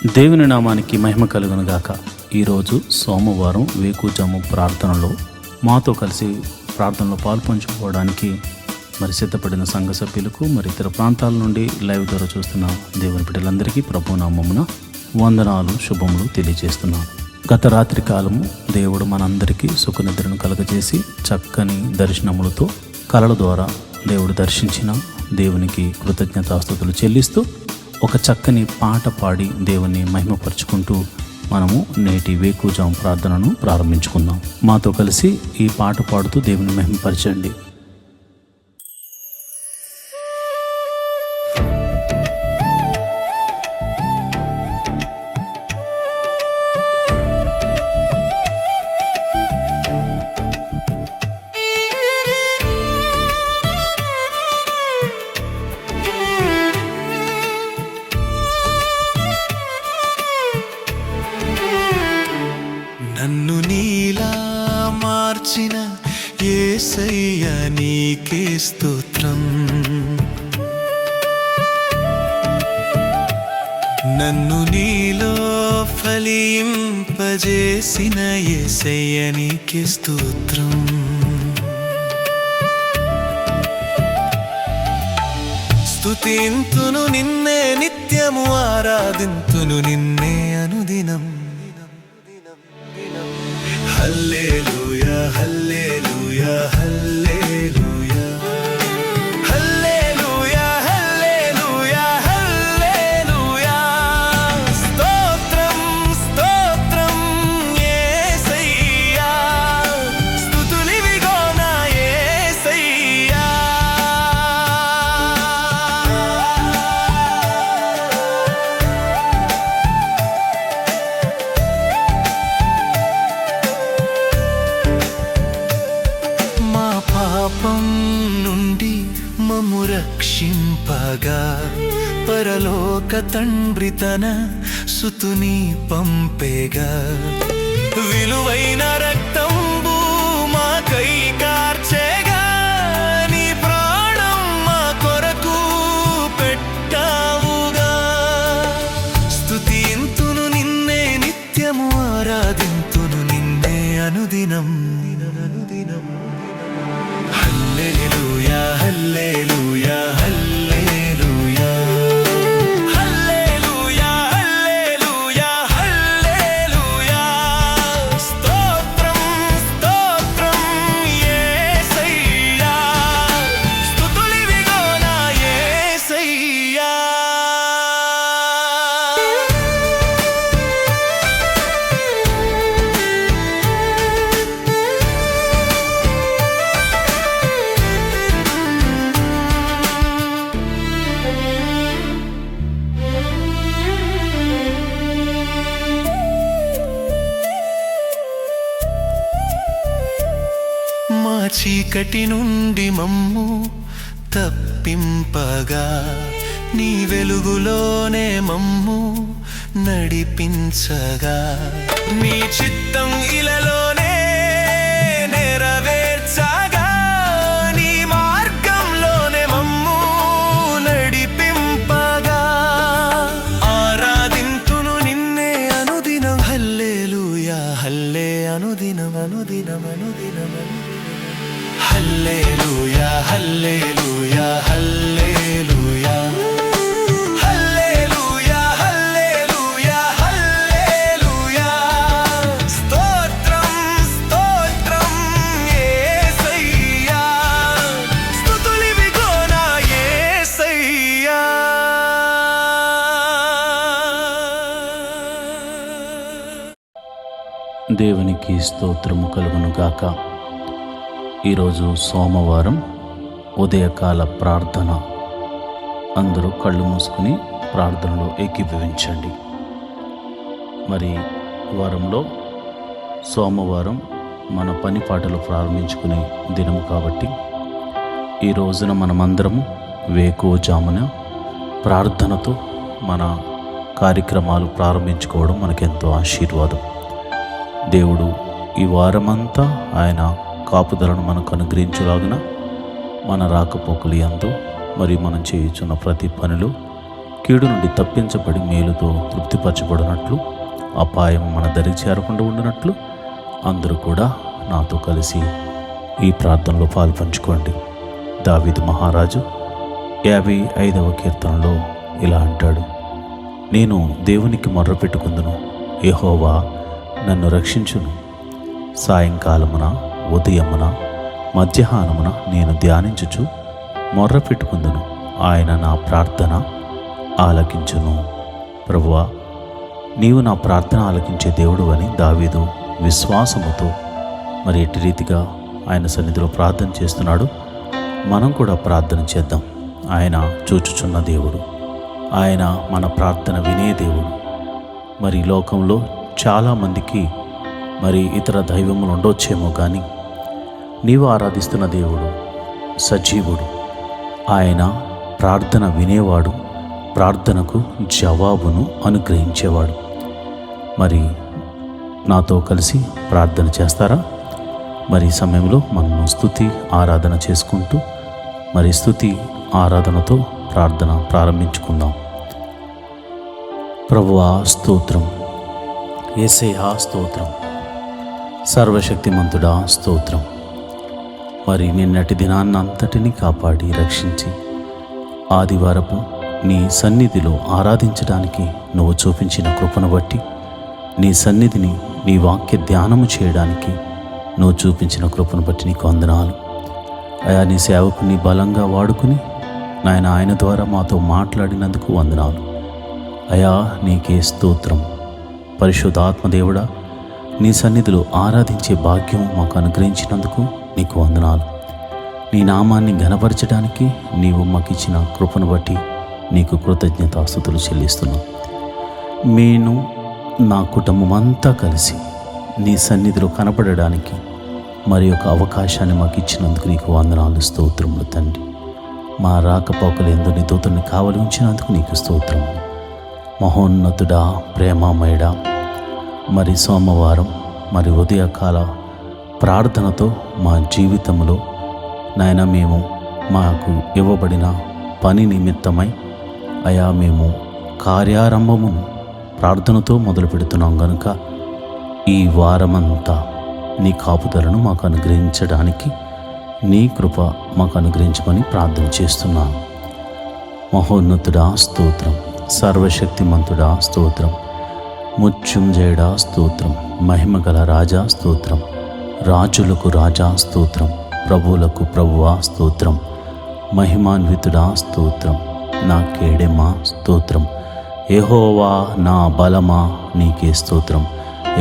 దేవుని నామానికి మహిమ కలుగును గాక. ఈరోజు సోమవారం వేకుజాము ప్రార్థనలో మాతో కలిసి ప్రార్థనలో పాల్పంచుకోవడానికి సిద్ధపడిన సంఘ సభ్యులకు ఇతర ప్రాంతాల నుండి లైవ్ ద్వారా చూస్తున్న దేవుని బిడ్డలందరికీ ప్రభునామమున వందనాలు శుభములు తెలియజేస్తున్నాను. గత రాత్రి కాలము దేవుడు మనందరికీ సుఖనిద్రను కలగజేసి చక్కని దర్శనములతో కలల ద్వారా దేవుడు దర్శించిన దేవునికి కృతజ్ఞతాస్తుతులు చెల్లిస్తూ ఒక చక్కని పాట పాడి దేవుని మహిమపరుచుకుంటూ మనము నేటి వేకుజాము ప్రార్థనను ప్రారంభించుకుందాం. మాతో కలిసి ఈ పాట పాడుతూ దేవుని మహిమపరచండి. నన్ను నీలా మార్చిన యేసయ్య నీకే స్తోత్రం. నన్ను నీలో ఫలింపజేసిన యేసయ్య నీకే స్తోత్రం. స్తుతింతును నిన్నే నిత్యము, ఆరాధింతును నిన్నే అనుదినం. హల్లెలూయా హల్లెలూయా హల్లెలూయా హల్లెలూయా హల్లెలూయా హల్లెలూయా. స్తోత్రం స్తోత్రం యేసయ్యా, స్తుతులివిగో నా యేసయ్యా. పాపం నుండి మమ్ము రక్షింపగా పరలోక తండ్రి తన సుతుని పంపేగా. విలువైన రక్తంబు మాకై కార్చేగా, నీ ప్రాణం మా కొరకు పెట్టావుగా. స్తుతింతును నిన్నే నిత్యము, ఆరాధింతును నిన్నే అనుదినం. హల్లెలూయా హల్లెలూయా హల్లెలూయా హల్లెలూయా హల్లెలూయా హల్లెలూయా. స్తోత్రం స్తోత్రం యేసయ్యా, స్తుతులివిగో నా యేసయ్యా. మా చీకటి నుండి మమ్ము తప్పింపగా, నీ వెలుగులోనే మమ్ము నడిపించగా. నీ చిత్తం ఇలలోనే నెరవేర్చగా, నీ మార్గంలోనే మమ్ము నడిపింపగా. ఆరాధింతును నిన్నే అనుదినం. హల్లెలూయా హల్లే అనుదినం అనుదినం అనుదినం. హల్లెలూయా హల్లెలూయా హల్లెలూయా హల్లెలూయా హల్లెలూయా హల్లెలూయా. స్తోత్రం స్తోత్రం యేసయ్యా, స్తుతులివిగో నా యేసయ్యా. దేవునికి స్తోత్రము కలుగును గాక. ఈరోజు సోమవారం ఉదయకాల ప్రార్థన. అందరూ కళ్ళు మూసుకుని ప్రార్థనలో ఏకీభవించండి. వారంలో సోమవారం మన పని పాటలు ప్రారంభించుకునే దినము కాబట్టి ఈ రోజున మనమందరము వేకువజామున ప్రార్థనతో మన కార్యక్రమాలు ప్రారంభించుకోవడం మనకెంతో ఆశీర్వాదం. దేవుడు ఈ వారమంతా ఆయన కాపుదలను మనకు అనుగ్రహించులాగున మన రాకపోకలు యందు మనం చేయుచున్న ప్రతి పనిలో కీడు నుండి తప్పించబడి మేలుతో తృప్తిపరచబడినట్లు, అపాయం మన దరికి చేరకుండా ఉండినట్లు అందరూ కూడా నాతో కలిసి ఈ ప్రార్థనలో పాల్పంచుకోండి. దావీదు మహారాజు 55వ కీర్తనలో ఇలా అంటాడు: నేను దేవునికి మొర్రపెట్టుకుందును, యెహోవా నన్ను రక్షించును. సాయంకాలమున, ఉదయమున, మధ్యాహ్నమున నేను ధ్యానించుచు మొర్రపెట్టుకుందును, ఆయన నా ప్రార్థన ఆలకించును. ప్రభువా, నీవు నా ప్రార్థన ఆలకించే దేవుడు అని దావీదు విశ్వాసముతో మరి ఎట్టి రీతిగా ఆయన సన్నిధిలో ప్రార్థన చేస్తున్నాడు. మనం కూడా ప్రార్థన చేద్దాం. ఆయన చూచుచున్న దేవుడు, ఆయన మన ప్రార్థన వినే దేవుడు. మరి లోకంలో చాలామందికి మరి ఇతర దైవములు ఉండొచ్చేమో, కానీ నీవు ఆరాధిస్తున్న దేవుడు సజీవుడు. ఆయన ప్రార్థన వినేవాడు, ప్రార్థనకు జవాబును అనుగ్రహించేవాడు. మరి నాతో కలిసి ప్రార్థన చేస్తారా? మరి ఈ సమయంలో మనము స్తుతి ఆరాధన చేసుకుంటూ మరి స్తుతి ఆరాధనతో ప్రార్థన ప్రారంభించుకుందాం. ప్రభువా స్తోత్రం, యేసయ్యా స్తోత్రం, సర్వశక్తిమంతుడా స్తోత్రం. మరి నిన్నటి దినాన్నంతటిని కాపాడి రక్షించి ఆదివారపు నీ సన్నిధిలో ఆరాధించడానికి నువ్వు చూపించిన కృపను బట్టి, నీ సన్నిధిని నీ వాక్య ధ్యానము చేయడానికి నువ్వు చూపించిన కృపను బట్టి నీకు వందనాలు. అయా, నీ సేవకుని బలంగా వాడుకుని నాయన ఆయన ద్వారా మాతో మాట్లాడినందుకు వందనాలు. అయా, నీకే స్తోత్రం. పరిశుద్ధాత్మదేవుడా, నీ సన్నిధిలో ఆరాధించే భాగ్యం మాకు అనుగ్రహించినందుకు నీకు వందనాలు. నీ నామాన్ని ఘనపరచడానికి నీవు మాకిచ్చిన కృపను బట్టి నీకు కృతజ్ఞతాస్తుతులు చెల్లిస్తున్నాం. నేను నా కుటుంబం అంతా కలిసి నీ సన్నిధిలో కనపడడానికి మరి ఒక అవకాశాన్ని మాకు ఇచ్చినందుకు నీకు వందనాలు, స్తోత్రములు తండ్రి. మా రాకపోకలు ఎందు నీ దూతల్ని కావలి ఉంచినందుకు నీకు స్తోత్రములు. మహోన్నతుడా, ప్రేమామయుడా, మరి సోమవారం మరి ఉదయకాల ప్రార్థనతో మా జీవితంలో నాయన మేము మాకు ఇవ్వబడిన పని నిమిత్తమై అయా మేము కార్యారంభమును ప్రార్థనతో మొదలు పెడుతున్నాం గనుక ఈ వారమంతా నీ కాపుదలను మాకు అనుగ్రహించడానికి నీ కృప మాకు అనుగ్రహించమని ప్రార్థన చేస్తున్నాను. మహోన్నతుడా స్తోత్రం, సర్వశక్తిమంతుడా స్తోత్రం, మృత్యుంజయుడా స్తోత్రం, మహిమగల రాజా స్తోత్రం, రాజులకు రాజా స్తోత్రం, ప్రభువులకు ప్రభువా స్తోత్రం, మహిమాన్వితుడా స్తోత్రం, నా కేడెమా స్తోత్రం, యెహోవా నా బలమా నీకే స్తోత్రం,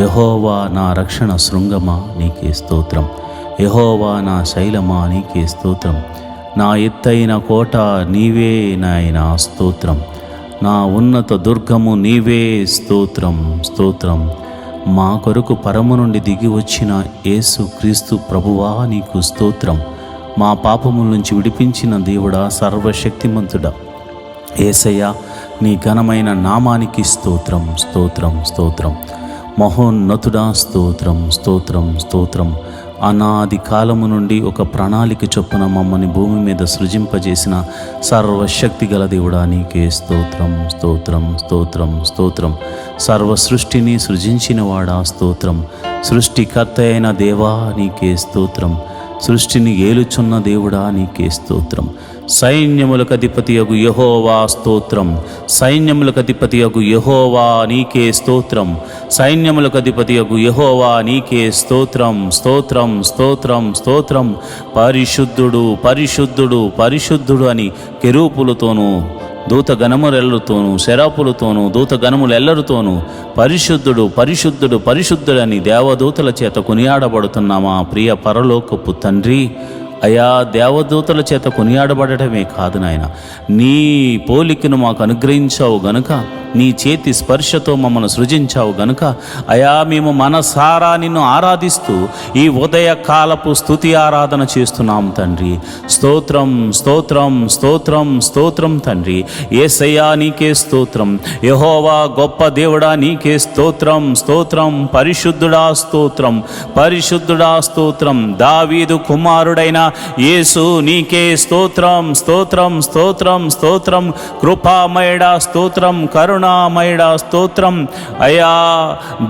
యెహోవా నా రక్షణ శృంగమా నీకే స్తోత్రం, యెహోవా నా శైలమా నీకే స్తోత్రం, నా ఎత్తైన కోట నీవే నాయనా స్తోత్రం, నా ఉన్నత దుర్గము నీవే స్తోత్రం స్తోత్రం. మా కొరకు పరము నుండి దిగి వచ్చిన యేసు క్రీస్తు ప్రభువా నీకు స్తోత్రం. మా పాపముల నుంచి విడిపించిన దేవుడా, సర్వశక్తిమంతుడా యేసయ్యా, నీ ఘనమైన నామానికి స్తోత్రం స్తోత్రం స్తోత్రం. మహోన్నతుడా స్తోత్రం స్తోత్రం స్తోత్రం. అనాది కాలము నుండి ఒక ప్రణాళిక చొప్పున మమ్మల్ని భూమి మీద సృజింపజేసిన సర్వశక్తి గల దేవుడా నీకే స్తోత్రం స్తోత్రం స్తోత్రం స్తోత్రం. సర్వ సృష్టిని సృజించిన వాడా స్తోత్రం. సృష్టికర్త అయిన దేవా నీకే స్తోత్రం. సృష్టిని ఏలుచున్న దేవుడా నీకే స్తోత్రం. సైన్యములకు అధిపతియగు యెహోవా స్తోత్రం. సైన్యములకు అధిపతియగు యెహోవా నీకే స్తోత్రం. సైన్యములకు అధిపతియగు యెహోవా నీకే స్తోత్రం స్తోత్రం స్తోత్రం స్తోత్రం. పరిశుద్ధుడు పరిశుద్ధుడు పరిశుద్ధుడు అని కెరూపులతోనూ దూతగణములెల్లరితోనూ శరాపులతోనూ దూతగణములెల్లరితోనూ పరిశుద్ధుడు పరిశుద్ధుడు పరిశుద్ధుడని దేవదూతల చేత కొనియాడబడుతున్న మా ప్రియ పరలోకపు తండ్రి, అయా దేవదూతల చేత కొనియాడబడటమే కాదు నాయన, నీ పోలికను మాకు అనుగ్రహించావు గనుక నీ చేతి స్పర్శతో మమ్మల్ని సృజించావు గనుక అయా మేము మనసారా నిన్ను ఆరాధిస్తూ ఈ ఉదయకాలపు స్తుతి ఆరాధన చేస్తున్నాం తండ్రి. స్తోత్రం స్తోత్రం స్తోత్రం స్తోత్రం తండ్రి. యేసయ్యా నీకే స్తోత్రం. యెహోవా గొప్ప దేవుడా నీకే స్తోత్రం స్తోత్రం. పరిశుద్ధుడా స్తోత్రం పరిశుద్ధుడా స్తోత్రం. దావీదు కుమారుడైన యేసు నీకే స్తోత్రం స్తోత్రం స్తోత్రం స్తోత్రం. కృపామయుడా స్తోత్రం కరుణామయుడా స్తోత్రం. అయా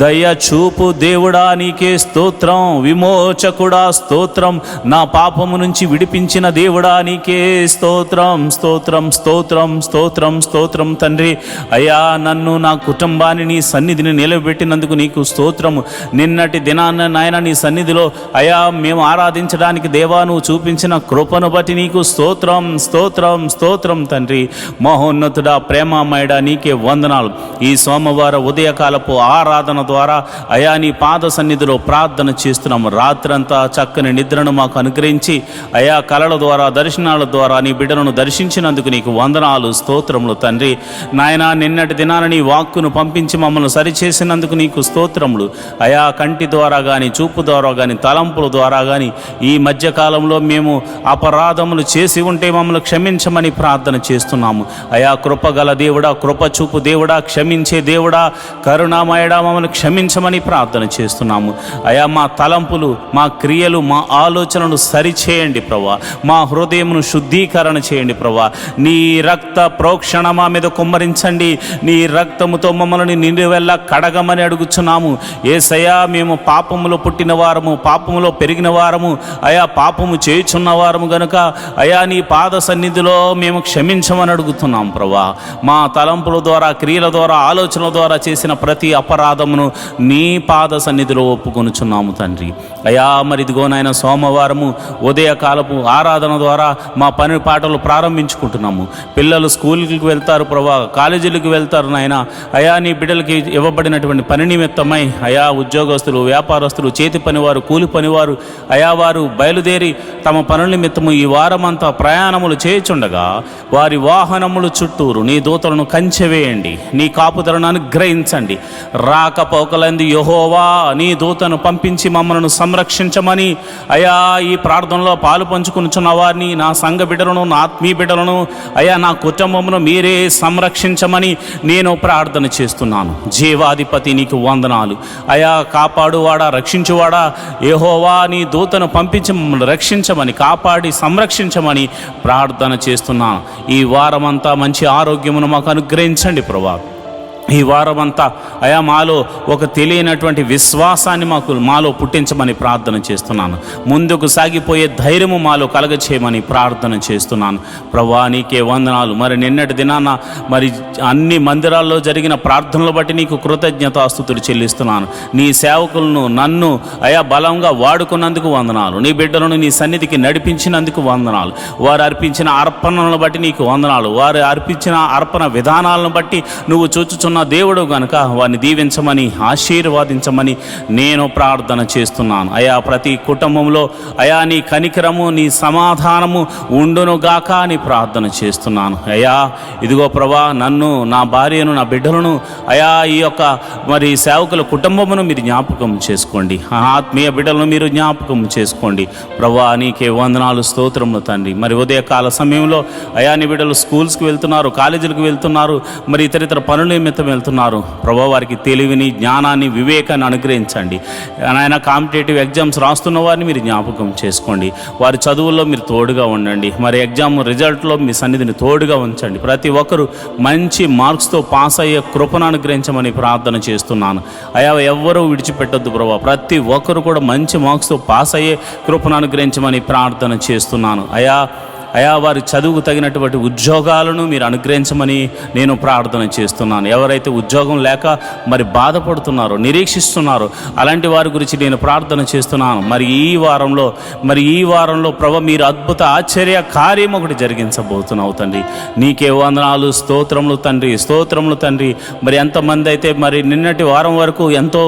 దయ చూపు దేవుడా నీకే స్తోత్రం. విమోచకుడా స్తోత్రం. నా పాపము నుంచి విడిపించిన దేవుడా నీకే స్తోత్రం స్తోత్రం స్తోత్రం స్తోత్రం స్తోత్రం తండ్రి. అయా నన్ను నా కుటుంబాన్ని నీ సన్నిధిని నిలబెట్టినందుకు నీకు స్తోత్రము. నిన్నటి దినాన్న నాయన నీ సన్నిధిలో అయా మేము ఆరాధించడానికి దేవా నువ్వు చూపించిన కృపను బట్టి నీకు స్తోత్రం స్తోత్రం స్తోత్రం తండ్రి. మహోన్నతుడా ప్రేమమయుడా నీకే వందనాలు. ఈ సోమవార ఉదయకాలపు ఆరాధన ద్వారా అయా నీ పాద సన్నిధిలో ప్రార్థన చేస్తున్నాము. రాత్రంతా చక్కని నిద్రను మాకు అనుగ్రహించి అయా కలల ద్వారా దర్శనాల ద్వారా నీ బిడ్డలను దర్శించినందుకు నీకు వందనాలు స్తోత్రములు తండ్రి. నాయన నిన్నటి దినాన నీ వాక్కును పంపించి మమ్మల్ని సరిచేసినందుకు నీకు స్తోత్రములు. అయా కంటి ద్వారా కానీ చూపు ద్వారా కానీ తలంపుల ద్వారా కానీ ఈ మధ్యకాలంలో మేము అపరాధములు చేసి ఉంటే మమ్మల్ని క్షమించమని ప్రార్థన చేస్తున్నాము. అయా కృపగల దేవుడా కృప చూపు దేవుడా క్షమించే దేవుడా కరుణామయుడా మమ్మల్ని క్షమించమని ప్రార్థన చేస్తున్నాము. అయా మా తలంపులు మా క్రియలు మా ఆలోచనలు సరిచేయండి ప్రభా. మా హృదయమును శుద్ధీకరణ చేయండి ప్రభా. నీ రక్త ప్రోక్షణ మా మీద కుమ్మరించండి. నీ రక్తముతో మమ్మల్ని నిండువెల్లా కడగమని అడుగుచున్నాము. యేసయ్యా మేము పాపములో పుట్టిన వారము పాపములో పెరిగిన వారము అయా పాపము చేయుచున్న వారము గనుక అయా నీ పాద సన్నిధిలో మేము క్షమించమని అడుగుతున్నాం ప్రభా. మా తలంపుల ద్వారా క్రియల ద్వారా ఆలోచనల ద్వారా చేసిన ప్రతి అపరాధమును నీ పాద సన్నిధిలో ఒప్పుకొనుచున్నాము తండ్రి. అయా మరి ఇదిగో నాయన సోమవారము ఉదయకాలపు ఆరాధన ద్వారా మా పని పాటలు ప్రారంభించుకుంటున్నాము. పిల్లలు స్కూల్కి వెళ్తారు ప్రభా, కాలేజీలకు వెళ్తారు నాయన. అయా నీ బిడ్డలకి ఇవ్వబడినటువంటి పని నిమిత్తమై అయా ఉద్యోగస్తులు వ్యాపారస్తులు చేతి పనివారు కూలి పనివారు అయా వారు బయలుదేరి తమ పనుల నిమిత్తము ఈ వారమంతా ప్రయాణములు చేయుచుండగా వారి వాహనములు చుట్టూరు నీ దూతలను కంచెవేయండి. నీ కాపుదలను అనుగ్రహించండి. రాకపోకలందు యెహోవా నీ దూతను పంపించి మమ్మల్ని సంరక్షించమని అయా ఈ ప్రార్థనలో పాలు పంచుకునిచున్న వారిని నా సంఘ బిడ్డలను నా ఆత్మీయ బిడ్డలను అయా నా కుటుంబమును మీరే సంరక్షించమని నేను ప్రార్థన చేస్తున్నాను. జీవాధిపతి నీకు వందనాలు. అయా కాపాడువాడా రక్షించువాడా యెహోవా నీ దూతను పంపించి మమ్మల్ని రక్షించమని కాపాడి సంరక్షించమని ప్రార్థన చేస్తున్నాను. ఈ వారమంతా మంచి ఆరోగ్యమును మాకు అనుగ్రహించండి ప్రభా. ఈ వారమంతా అయా మాలో ఒక తెలియనటువంటి విశ్వాసాన్ని మాలో పుట్టించమని ప్రార్థన చేస్తున్నాను. ముందుకు సాగిపోయే ధైర్యము మాలో కలగచేయమని ప్రార్థన చేస్తున్నాను ప్రభువా. నీకే వందనాలు. మరి నిన్నటి దినాన మరి అన్ని మందిరాల్లో జరిగిన ప్రార్థనలు బట్టి నీకు కృతజ్ఞతాస్తుతులు చెల్లిస్తున్నాను. నీ సేవకులను నన్ను అయా బలంగా వాడుకున్నందుకు వందనాలు. నీ బిడ్డలను నీ సన్నిధికి నడిపించినందుకు వందనాలు. వారు అర్పించిన అర్పణలను బట్టి నీకు వందనాలు. వారు అర్పించిన అర్పణ విధానాలను బట్టి నువ్వు చూచుచున్న దేవుడు గనుక వారిని దీవించమని ఆశీర్వాదించమని నేను ప్రార్థన చేస్తున్నాను. అయా ప్రతి కుటుంబంలో అయా నీ కనికరము నీ సమాధానము ఉండును గాక అని ప్రార్థన చేస్తున్నాను. అయా ఇదిగో ప్రభా నన్ను నా భార్యను నా బిడ్డలను అయా ఈ యొక్క మరి సేవకుల కుటుంబమును మీరు జ్ఞాపకం చేసుకోండి. ఆత్మీయ బిడ్డలను మీరు జ్ఞాపకం చేసుకోండి ప్రభా. నీకే వందనాలు స్తోత్రములు తండ్రి. మరి ఉదయకాల సమయంలో అయా నీ బిడ్డలు స్కూల్స్కి వెళ్తున్నారు, కాలేజీలకు వెళ్తున్నారు, మరి ఇతర పనుల నిమిత్తం వెళ్తున్నారు ప్రభా. వారికి తెలివిని జ్ఞానాన్ని వివేకాన్ని అనుగ్రహించండి నాయన. కాంపిటేటివ్ ఎగ్జామ్స్ రాస్తున్న వారిని మీరు జ్ఞాపకం చేసుకోండి. వారి చదువుల్లో మీరు తోడుగా ఉండండి. మరి ఎగ్జామ్ రిజల్ట్లో మీ సన్నిధిని తోడుగా ఉంచండి. ప్రతి ఒక్కరూ మంచి మార్క్స్తో పాస్ అయ్యే కృపను అనుగ్రహించమని ప్రార్థన చేస్తున్నాను. అయా ఎవ్వరూ విడిచిపెట్టొద్దు ప్రభా. ప్రతి ఒక్కరు కూడా మంచి మార్క్స్తో పాస్ అయ్యే కృపను అనుగ్రహించమని ప్రార్థన చేస్తున్నాను. అయా వారి చదువుకు తగినటువంటి ఉద్యోగాలను మీరు అనుగ్రహించమని నేను ప్రార్థన చేస్తున్నాను. ఎవరైతే ఉద్యోగం లేక మరి బాధపడుతున్నారో నిరీక్షిస్తున్నారో అలాంటి వారి గురించి నేను ప్రార్థన చేస్తున్నాను. మరి ఈ వారంలో ప్రభు మీరు అద్భుత ఆశ్చర్య కార్యం ఒకటి జరిగించబోతున్నావు తండ్రి. నీకే వందనాలు స్తోత్రములు తండ్రి స్తోత్రములు తండ్రి. మరి ఎంతమంది అయితే మరి నిన్నటి వారం వరకు ఎంతో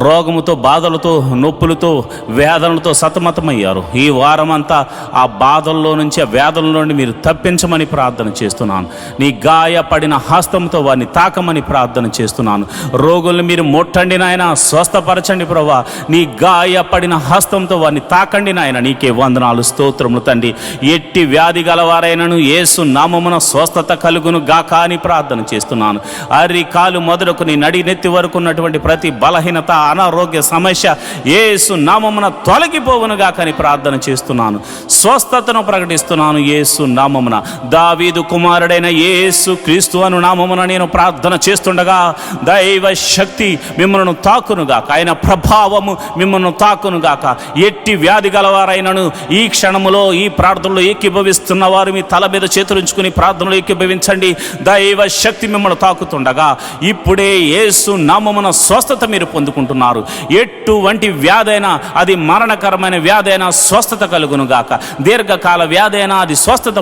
రోగముతో బాధలతో నొప్పులతో వేదనలతో సతమతమయ్యారు, ఈ వారం అంతా ఆ బాధల్లో నుంచి వ్యాధుల నుండి మీరు తప్పించమని ప్రార్థన చేస్తున్నాను. నీ గాయపడిన హస్తంతో వారిని తాకమని ప్రార్థన చేస్తున్నాను. రోగుల్ని మీరు ముట్టండి నాయన, స్వస్థపరచండి ప్రభా. నీ గాయపడిన హస్తంతో వారిని తాకండి నాయన. నీకే వందనాలు, స్తోత్రములు తండ్రి. ఎట్టి వ్యాధి గలవారైనను యేసు నామమున స్వస్థత కలుగును గాక అని ప్రార్థన చేస్తున్నాను. అరి కాలు మొదలుకొని నడి నెత్తి వరకు ఉన్నటువంటి ప్రతి బలహీనత, అనారోగ్య సమస్య యేసు నామమున తొలగిపోవును గాక అని ప్రార్థన చేస్తున్నాను. స్వస్థతను ప్రకటిస్తున్నాను యేసు నామమున. దావీదు కుమారుడైన యేసు క్రీస్తు అను నామమున నేను ప్రార్థన చేస్తుండగా దైవ శక్తి మిమ్మల్ని తాకునుగాక, ఆయన ప్రభావము మిమ్మల్ని తాకునుగాక. ఎట్టి వ్యాధి గలవారైనను ఈ క్షణములో ఈ ప్రార్థనలో ఏకీభవిస్తున్న వారు మీ తల మీద చేతులుంచుకుని ప్రార్థనలో ఏకీభవించండి. దైవ శక్తి మిమ్మల్ని తాకుతుండగా ఇప్పుడే యేసు నామమున స్వస్థత మీరు పొందుకుంటున్నారు. ఎటువంటి వ్యాధైనా, అది మరణకరమైన వ్యాధైనా స్వస్థత కలుగునుగాక. దీర్ఘకాల వ్యాధైనా అది స్వస్థత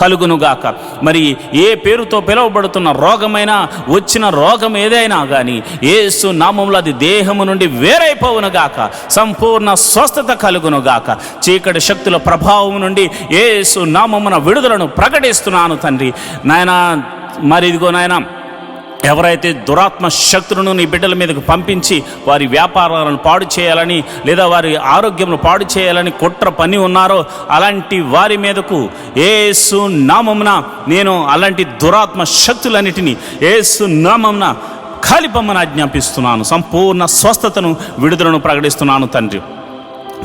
కలుగునుగాక. మరి ఏ పేరుతో పిలువబడుతున్న రోగమైనా, వచ్చిన రోగం ఏదైనా కానీ యేసు నామములో అది దేహము నుండి వేరైపోవునుగాక. సంపూర్ణ స్వస్థత కలుగునుగాక. చీకటి శక్తుల ప్రభావం నుండి యేసు నామమున విడుదలను ప్రకటిస్తున్నాను తండ్రి. నాయన మరి ఇదిగో నాయన, ఎవరైతే దురాత్మ శక్తులను నీ బిడ్డల మీదకు పంపించి వారి వ్యాపారాలను పాడు చేయాలని లేదా వారి ఆరోగ్యమును పాడు చేయాలని కుట్ర పని ఉన్నారో అలాంటి వారి మీదకు యేసు నామమున నేను అలాంటి దురాత్మ శక్తులన్నిటినీ యేసు నామమున కాలిపమ్మని ఆజ్ఞాపిస్తున్నాను. సంపూర్ణ స్వస్థతను, విడుదలను ప్రకటిస్తున్నాను తండ్రి.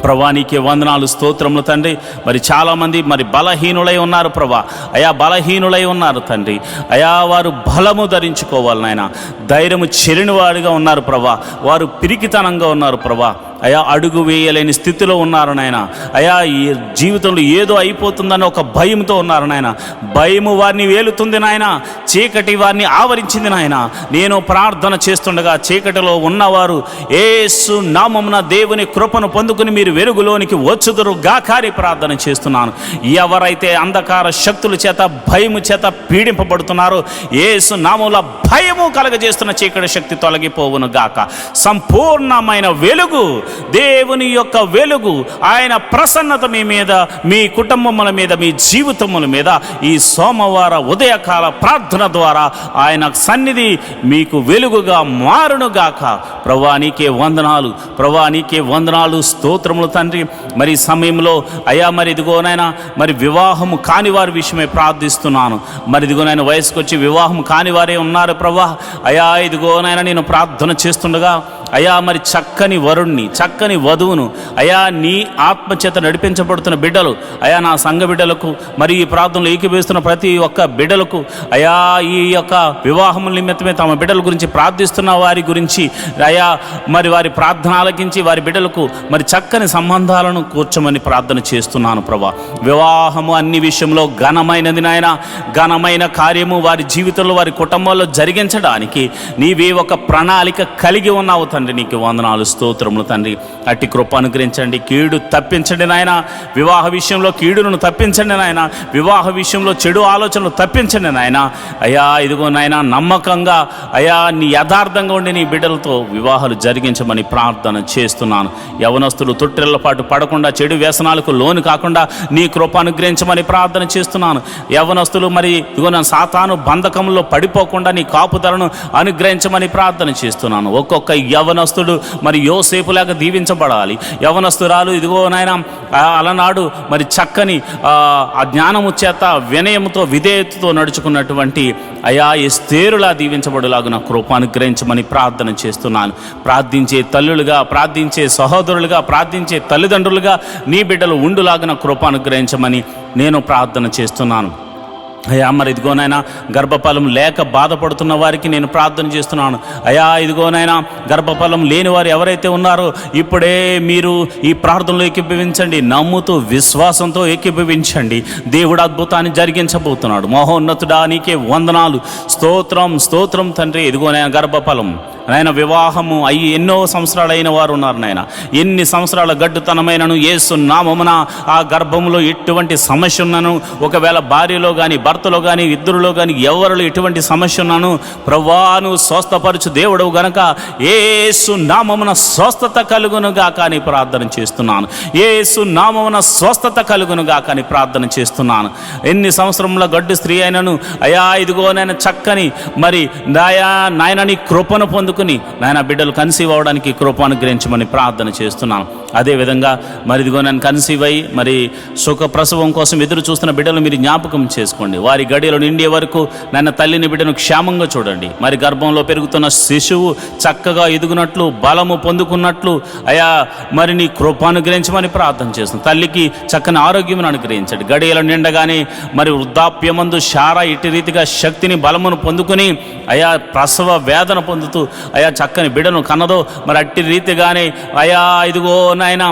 ప్రభా నీకే వందనాలు, స్తోత్రములు తండ్రి. మరి చాలామంది మరి బలహీనులై ఉన్నారు ప్రభా. అయా బలహీనులై ఉన్నారు తండ్రి. అయా వారు బలము ధరించుకోవాలి నాయన. ధైర్యము చెరిని వాడిగా ఉన్నారు ప్రభా. వారు పిరికితనంగా ఉన్నారు ప్రభా. అయా అడుగు వేయలేని స్థితిలో ఉన్నారు నాయన. అయా ఈ జీవితంలో ఏదో అయిపోతుందని ఒక భయంతో ఉన్నారు నాయన. భయము వారిని వేలుతుంది నాయన. చీకటి వారిని ఆవరించింది నాయన. నేను ప్రార్థన చేస్తుండగా చీకటిలో ఉన్నవారు యేసు నామమున దేవుని కృపను పొందుకుని మీరు వెలుగులోనికి వచ్చుదురు గాకారి ప్రార్థన చేస్తున్నాను. ఎవరైతే అంధకార శక్తుల చేత, భయము చేత పీడింపబడుతున్నారో యేసు నామములో భయము కలగజేస్తున్న చీకటి శక్తి తొలగిపోవును గాక. సంపూర్ణమైన వెలుగు, దేవుని యొక్క వెలుగు, ఆయన ప్రసన్నత మీ మీద, మీ కుటుంబముల మీద, మీ జీవితముల మీద ఈ సోమవార ఉదయకాల ప్రార్థన ద్వారా ఆయన సన్నిధి మీకు వెలుగుగా మారునుగాక. ప్రభువా నీకే వందనాలు, ప్రభువా నీకే వందనాలు, స్తోత్రములు తండ్రి. మరి సమయంలో అయా మరి ఇదిగోనైనా మరి వివాహము కాని వారి విషయమై ప్రార్థిస్తున్నాను. మరి ఇదిగోనైనా వయసుకు వచ్చి వివాహం కాని వారే ఉన్నారు ప్రభువా. అయా ఇదిగోనైనా నేను ప్రార్థన చేస్తుండగా అయా మరి చక్కని వరుణ్ణి, చక్కని వధువును అయా నీ ఆత్మచేత నడిపించబడుతున్న బిడ్డలు, అయా నా సంఘ బిడ్డలకు, మరి ఈ ప్రార్థనలో ఏకీభవిస్తున్న ప్రతి ఒక్క బిడ్డలకు అయా ఈ యొక్క వివాహముల నిమిత్తమే తమ బిడ్డల గురించి ప్రార్థిస్తున్న వారి గురించి అయా మరి వారి ప్రార్థన ఆలకించి వారి బిడ్డలకు మరి చక్కని సంబంధాలను కూర్చోమని ప్రార్థన చేస్తున్నాను ప్రభా. వివాహము అన్ని విషయంలో ఘనమైనది నాయన. ఘనమైన కార్యము వారి జీవితంలో, వారి కుటుంబాల్లో జరిగించడానికి నీవే ఒక ప్రణాళిక కలిగి ఉన్నావు తండ్రి. నీకు వందనాలు, స్తోత్రములు తండ్రి. అట్టి కృప అనుగ్రహించండి. కీడు తప్పించండి నాయన. వివాహ విషయంలో కీడును తప్పించండి నాయన. వివాహ విషయంలో చెడు ఆలోచనలు తప్పించండి నాయన. అయా ఇదిగో నాయన, నమ్మకంగా అయా నీ యథార్థంగా ఉండి నీ బిడ్డలతో వివాహాలు జరిగించమని ప్రార్థన చేస్తున్నాను. యవనస్తులు తొట్టిళ్ల పాటు పడకుండా, చెడు వ్యసనాలకు లోను కాకుండా నీ కృప అనుగ్రహించమని ప్రార్థన చేస్తున్నాను. యవనస్తులు మరి ఇదిగో నా సాతాను బంధకంలో పడిపోకుండా నీ కాపుదలను అనుగ్రహించమని ప్రార్థన చేస్తున్నాను. ఒక్కొక్క యవనస్తుడు మరి యోసేపులాగా దీవించబడాలి. యవనస్తురాలు ఇదిగో నాయన అలనాడు మరి చక్కని ఆ జ్ఞానము చేత, వినయముతో, విధేయతతో నడుచుకున్నటువంటి అయా ఎస్తేరులా దీవించబడులాగా నా కృప అనుగ్రహించమని ప్రార్థన చేస్తున్నాను. ప్రార్థించే తల్లులుగా, ప్రార్థించే సహోదరులుగా, ప్రార్థించే తల్లిదండ్రులుగా నీ బిడ్డలు ఉండులాగా కృప అనుగ్రహించమని నేను ప్రార్థన చేస్తున్నాను. అయా మరి ఇదిగోనైనా గర్భఫలం లేక బాధపడుతున్న వారికి నేను ప్రార్థన చేస్తున్నాను. అయా ఇదిగోనైనా గర్భఫలం లేని వారు ఎవరైతే ఉన్నారో ఇప్పుడే మీరు ఈ ప్రార్థనలో ఏకీభవించండి. నమ్ముతూ విశ్వాసంతో ఏకీభవించండి. దేవుడు అద్భుతాన్ని జరిగించబోతున్నాడు. మహోన్నతుడా నీకే వందనాలు, స్తోత్రం, స్తోత్రం తండ్రి. ఇదిగోనైనా గర్భఫలం నాయన వివాహము అయ్యి ఎన్నో సంవత్సరాలు అయిన వారు ఉన్నారు నాయన. ఎన్ని సంవత్సరాల గడ్డుతనమైనను యేసు నామమున ఆ గర్భంలో ఎటువంటి సమస్య ఉన్నను, ఒకవేళ భార్యలో కానీ భర్తలో కానీ ఇద్దరిలో కానీ ఎవరిలో ఎటువంటి సమస్య ఉన్నాను ప్రభువాను స్వస్థపరచు దేవుడవు గనక యేసు నామమున స్వస్థత కలుగునుగా కానీ ప్రార్థన చేస్తున్నాను. యేసు నామమున స్వస్థత కలుగునుగా కానీ ప్రార్థన చేస్తున్నాను. ఎన్ని సంవత్సరంలో గడ్డు స్త్రీ అయినను అయా ఇదిగో నేను చక్కని మరి నాయన నీ కృపను పొందుకుని నాయన బిడ్డలు కన్సీవ్ అవడానికి కృప అనుగ్రహించమని ప్రార్థన చేస్తున్నాను. అదేవిధంగా మరి ఇదిగో నేను కన్సీవ్ అయ్యి మరి సుఖ ప్రసవం కోసం ఎదురు చూస్తున్న బిడ్డలు మీరు జ్ఞాపకం చేసుకోండి. వారి గడియలు నిండే వరకు నాయన తల్లిని బిడ్డను క్షేమంగా చూడండి. మరి గర్భంలో పెరుగుతున్న శిశువు చక్కగా ఎదుగునట్లు బలము పొందుకున్నట్లు అయా మరి నీ కృప అనుగ్రహించమని ప్రార్థన చేస్తున్నాను. తల్లికి చక్కని ఆరోగ్యం అనుగ్రహించండి. గడియలు నిండగానే మరి వృద్ధాప్యమందు శారా ఇటు రీతిగా శక్తిని బలమును పొందుకుని అయా ప్రసవ వేదన పొందుతూ అయా చక్కని బిడ్డను కన్నదో మరి అట్టి రీతిగానే అయా ఇదిగో నాయన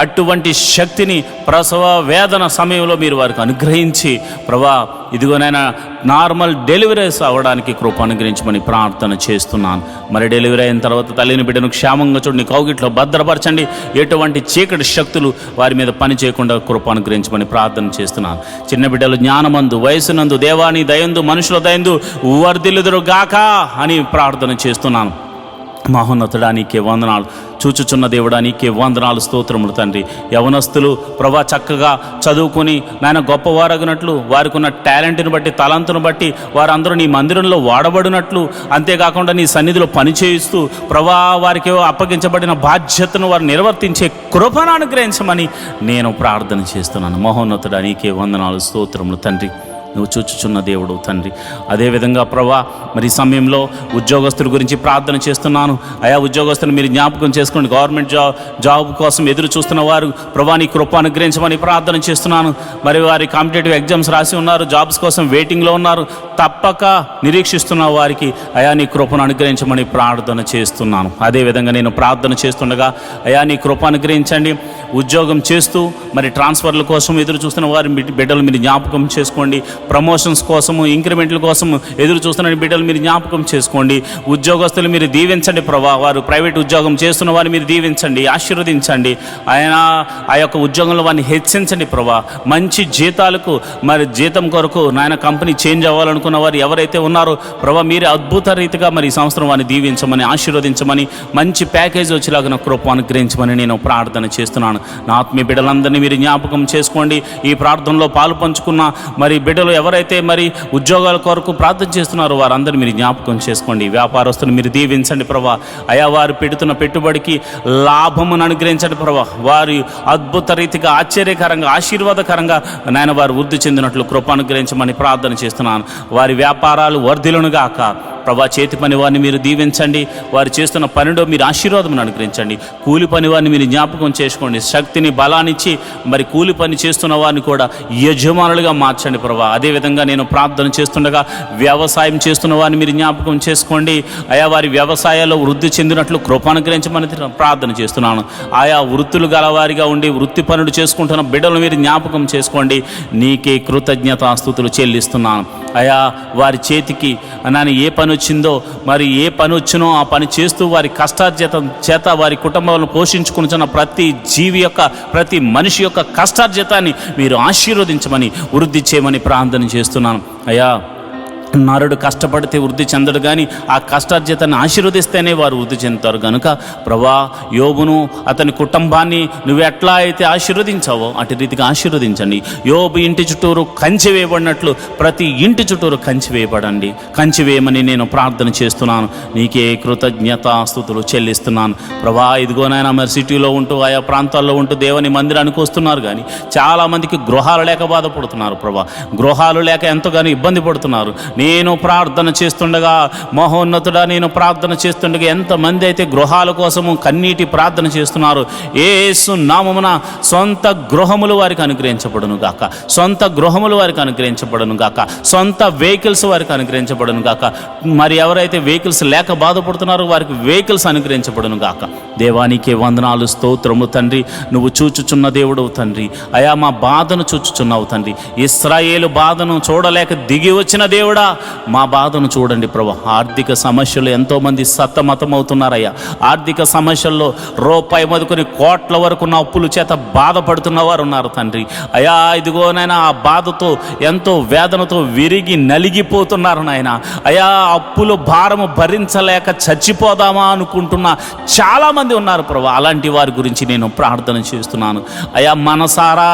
అటువంటి శక్తిని ప్రసవ వేదన సమయంలో మీరు వారికి అనుగ్రహించి ప్రభా ఇదిగోనైనా నార్మల్ డెలివరీస్ అవ్వడానికి కృప అనుగ్రహించమని ప్రార్థన చేస్తున్నాను. మరి డెలివరీ అయిన తర్వాత తల్లిని బిడ్డను క్షేమంగా చూడండి, కౌగిట్లో భద్రపరచండి. ఎటువంటి చీకటి శక్తులు వారి మీద పని చేయకుండా కృప అనుగ్రహించమని ప్రార్థన చేస్తున్నాను. చిన్న బిడ్డలు జ్ఞానమందు వయసునందు దేవాని దయందు మనుషుల దయందు వర్ధిల్లుదురు గాక అని ప్రార్థన చేస్తున్నాను. మహోన్నతుడా నీకే వందనాలు, చూచుచున్న దేవుడా నీకే వందనాలు, స్తోత్రములు తండ్రి. యవనస్తులు ప్రభా చక్కగా చదువుకుని నాయన గొప్పవారగినట్లు వారికి ఉన్న టాలెంట్ని బట్టి తలంతును బట్టి వారందరూ నీ మందిరంలో వాడబడినట్లు, అంతేకాకుండా నీ సన్నిధిలో పనిచేయిస్తూ ప్రభా వారికి అప్పగించబడిన బాధ్యతను వారు నిర్వర్తించే కృపను అనుగ్రహించమని నేను ప్రార్థన చేస్తున్నాను. మహోన్నతుడా నీకే వందనాలు, స్తోత్రములు తండ్రి. నువ్వు చూచుచున్న దేవుడు తండ్రి. అదేవిధంగా ప్రభా మరి సమయంలో ఉద్యోగస్తుల గురించి ప్రార్థన చేస్తున్నాను. ఆయా ఉద్యోగస్తులు మీరు జ్ఞాపకం చేసుకోండి. గవర్నమెంట్ జాబ్ కోసం ఎదురు చూస్తున్న వారు ప్రభా నీ కృప అనుగ్రహించమని ప్రార్థన చేస్తున్నాను. మరి వారి కాంపిటేటివ్ ఎగ్జామ్స్ రాసి ఉన్నారు, జాబ్స్ కోసం వెయిటింగ్లో ఉన్నారు, తప్పక నిరీక్షిస్తున్న వారికి అయా నీ కృపను అనుగ్రహించమని ప్రార్థన చేస్తున్నాను. అదేవిధంగా నేను ప్రార్థన చేస్తుండగా అయా నీ కృప అనుగ్రహించండి. ఉద్యోగం చేస్తూ మరి ట్రాన్స్ఫర్ల కోసం ఎదురు చూస్తున్న వారి బిడ్డలు మీరు జ్ఞాపకం చేసుకోండి. ప్రమోషన్స్ కోసము ఇంక్రిమెంట్ల కోసం ఎదురు చూస్తున్న బిడ్డలు మీరు జ్ఞాపకం చేసుకోండి. ఉద్యోగస్తులు మీరు దీవించండి ప్రభా. వారు ప్రైవేట్ ఉద్యోగం చేస్తున్న వారిని మీరు దీవించండి, ఆశీర్వదించండి. ఆయన ఆ యొక్క ఉద్యోగంలో వారిని హెచ్చించండి ప్రభా. మంచి జీతాలకు మరి జీతం కొరకు నాయన కంపెనీ చేంజ్ అవ్వాలనుకున్న వారు ఎవరైతే ఉన్నారో ప్రభా మీరు అద్భుత రీతిగా మరి ఈ సంవత్సరం వారిని దీవించమని ఆశీర్వదించమని మంచి ప్యాకేజ్ వచ్చేలాగా నా కృప అనుగ్రహించమని నేను ప్రార్థన చేస్తున్నాను. నా ఆత్మీయ బిడ్డలందరినీ మీరు జ్ఞాపకం చేసుకోండి. ఈ ప్రార్థనలో పాలు పంచుకున్న మరి బిడ్డలు ఎవరైతే మరి ఉద్యోగాల కొరకు ప్రార్థన చేస్తున్నారో వారందరినీ మీరు జ్ఞాపకం చేసుకోండి. వ్యాపారస్తులు మీరు దీవించండి ప్రభా. అయా వారు పెడుతున్న పెట్టుబడికి లాభమును అనుగ్రహించండి ప్రభా. వారి అద్భుత రీతిగా ఆశ్చర్యకరంగా ఆశీర్వాదకరంగా నాయన వారు వృద్ధి చెందినట్లు కృప అనుగ్రహించమని ప్రార్థన చేస్తున్నాను. వారి వ్యాపారాలు వర్ధిల్లునుగాక ప్రభా. చేతి పని వారిని మీరు దీవించండి. వారు చేస్తున్న పనిలో మీరు ఆశీర్వాదం అనుగ్రహించండి. కూలి పని వారిని మీరు జ్ఞాపకం చేసుకోండి. శక్తిని బలాన్నిచ్చి మరి కూలి పని చేస్తున్న వారిని కూడా యజమానులుగా మార్చండి ప్రభా. అదేవిధంగా నేను ప్రార్థన చేస్తుండగా వ్యవసాయం చేస్తున్న వారిని మీరు జ్ఞాపకం చేసుకోండి. ఆయా వారి వ్యవసాయాల్లో వృద్ధి చెందినట్లు కృప అనుగ్రహించమని ప్రార్థన చేస్తున్నాను. ఆయా వృత్తులు గలవారిగా ఉండి వృత్తి పనులు చేసుకుంటున్న బిడ్డలు మీరు జ్ఞాపకం చేసుకోండి. నీకే కృతజ్ఞతాస్తుతులు చెల్లిస్తున్నాను. అయా వారి చేతికి నాని ఏ పని వచ్చిందో మరి ఏ పని వచ్చినో ఆ పని చేస్తూ వారి కష్టార్జితం చేత వారి కుటుంబాలను పోషించుకుంటున్న ప్రతి జీవి యొక్క ప్రతి మనిషి యొక్క కష్టార్జితాన్ని మీరు ఆశీర్వదించమని వృద్ధి చేయమని ప్రార్థన చేస్తున్నాను. అయ్యా నరుడు కష్టపడితే వృద్ధి చెందడు, కానీ ఆ కష్టార్జితాన్ని ఆశీర్వదిస్తేనే వారు వృద్ధి చెందుతారు. కనుక ప్రభా యోబును అతని కుటుంబాన్ని నువ్వు ఎట్లా అయితే ఆశీర్వదించావో అటు రీతిగా ఆశీర్వదించండి. యోబు ఇంటి చుట్టూరు కంచె వేయబడినట్లు ప్రతి ఇంటి చుట్టూరు కంచె వేయబడండి, కంచె వేయమని నేను ప్రార్థన చేస్తున్నాను. నీకే కృతజ్ఞతాస్తుతులు చెల్లిస్తున్నాను ప్రభా. ఇదిగోనైనా మరి సిటీలో ఉంటూ ఆయా ప్రాంతాల్లో ఉంటూ దేవుని మందిరానికి వస్తున్నారు, కానీ చాలామందికి గృహాలు లేక బాధపడుతున్నారు ప్రభా. గృహాలు లేక ఎంతగానో ఇబ్బంది పడుతున్నారు. నేను ప్రార్థన చేస్తుండగా మహోన్నతుడా నేను ప్రార్థన చేస్తుండగా ఎంతమంది అయితే గృహాల కోసము కన్నీటి ప్రార్థన చేస్తున్నారు, యేసు నామమున సొంత గృహములు వారికి అనుగ్రహించబడును గాక, సొంత గృహములు వారికి అనుగ్రహించబడును గాక, సొంత వెహికల్స్ వారికి అనుగ్రహించబడును గాక. మరి ఎవరైతే వెహికల్స్ లేక బాధపడుతున్నారో వారికి వెహికల్స్ అనుగ్రహించబడును గాక. దేవానికి వందనాలు, స్తోత్రము తండ్రి. నువ్వు చూచుచున్న దేవుడవు తండ్రి. అయా మా బాధను చూచుచున్నావు తండ్రి. ఇశ్రాయేలు బాధను చూడలేక దిగి వచ్చిన దేవుడా మా బాధను చూడండి ప్రభా. ఆర్థిక సమస్యలు ఎంతోమంది సతమతమవుతున్నారయ్యా. ఆర్థిక సమస్యల్లో రూపాయి మొదలుకొని కోట్ల వరకు ఉన్న అప్పుల చేత బాధపడుతున్న వారు ఉన్నారు తండ్రి. అయ్యా ఇదిగోనైనా ఆ బాధతో ఎంతో వేదనతో విరిగి నలిగిపోతున్నారు నాయన. అయ్యా అప్పుల భారము భరించలేక చచ్చిపోదామా అనుకుంటున్న చాలామంది ఉన్నారు ప్రభా. అలాంటి వారి గురించి నేను ప్రార్థన చేస్తున్నాను అయ్యా. మనసారా